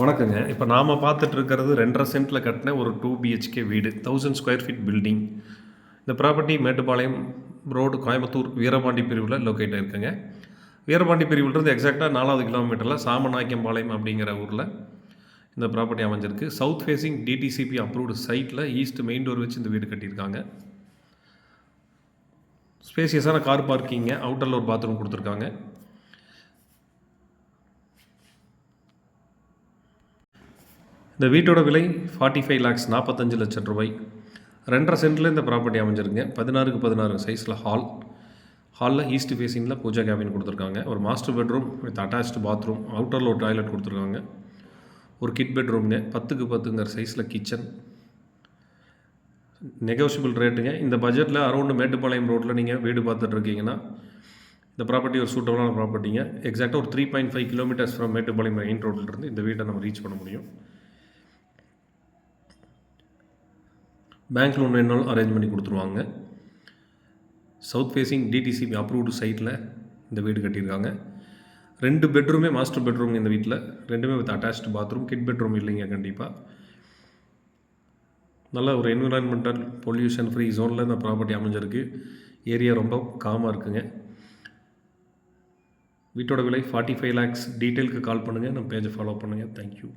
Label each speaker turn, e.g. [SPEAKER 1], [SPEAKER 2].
[SPEAKER 1] வணக்கங்க. இப்போ நாம பார்த்துட்டு இருக்கிறது 2 1/2 சென்ட்ல கட்டின ஒரு 2 பிஹெச்கே வீடு. 1000 ஸ்கொயர் ஃபீட் பில்டிங். இந்த ப்ராப்பர்ட்டி மேட்டுப்பாளையம் ரோடு, கோயம்புத்தூர் வீரபாண்டி பிரிவுல லொக்கேட் ஆயிருக்குங்க. வீரபாண்டி பிரிவுலேருந்து எக்ஸாக்ட்டா 4வது கிலோமீட்டரில் சாமநாயக்கம்பாளையம் அப்படிங்கிற ஊரில் இந்த ப்ராப்பர்ட்டி அமைஞ்சிருக்கு. சவுத் ஃபேசிங் டிடிசிபி அப்ரூவ்டு சைட்டில் ஈஸ்ட் மெயின் டோர் வச்சு இந்த வீடு கட்டியிருக்காங்க. ஸ்பேசியஸான கார் பார்க்கிங்க, அவுட்டரில் ஒரு பாத்ரூம் கொடுத்துருக்காங்க. இந்த வீட்டோட விலை 45 lakhs 45 லட்சம் ரூபாய். 2 1/2 சென்ட்டில் இந்த ப்ராப்பர்ட்டி அமைஞ்சிருங்க. 16க்கு 16 சைஸில் ஹாலில் ஈஸ்ட் ஃபேஸிங்கில் பூஜா கேபின் கொடுத்துருக்காங்க. ஒரு master bedroom with attached bathroom, அவுட்டரில் ஒரு டாய்லெட் கொடுத்துருக்காங்க. ஒரு கிட் பெட்ரூம்ங்க, 10க்கு 10ங்கிற சைஸில் கிச்சன். நெகோஷியபிள் ரேட்டுங்க. இந்த பட்ஜெட்டில் அரௌண்டு மேட்டுப்பாளையம் ரோட்டில் நீங்கள் வீடு பார்த்துட்டு இருக்கீங்கன்னா இந்த ப்ராப்பர்ட்டி ஒரு சூட்டபுளான ப்ராப்பர்ட்டிங்க. எக்ஸாக்டாக ஒரு 3.5 கிலோமீட்டர்ஸ் ஃப்ரம் மேட்டுப்பாளையம் மெயின் ரோட்லேருந்து இந்த வீட்டை நம்ம ரீச் பண்ண முடியும். பேங்க் லோன் வேணாலும் அரேஞ்ச் பண்ணி கொடுத்துருவாங்க. சவுத் ஃபேஸிங் டிடிசிபி அப்ரூவ்டு சைட்டில் இந்த வீடு கட்டியிருக்காங்க. 2 பெட்ரூமே மாஸ்டர் பெட்ரூம் இந்த வீட்டில், 2மே with attached bathroom. Kid bedroom இல்லைங்க கண்டிப்பாக. நல்ல ஒரு என்விரான்மெண்டல் பொல்யூஷன் ஃப்ரீ ஜோனில் இந்த ப்ராப்பர்ட்டி அமைஞ்சிருக்கு. ஏரியா ரொம்ப காமாக இருக்குங்க. வீட்டோட விலை 45 lakhs. டீட்டெயிலுக்கு கால் பண்ணுங்கள், நம்ம பேஜை ஃபாலோ பண்ணுங்கள். தேங்க்யூ.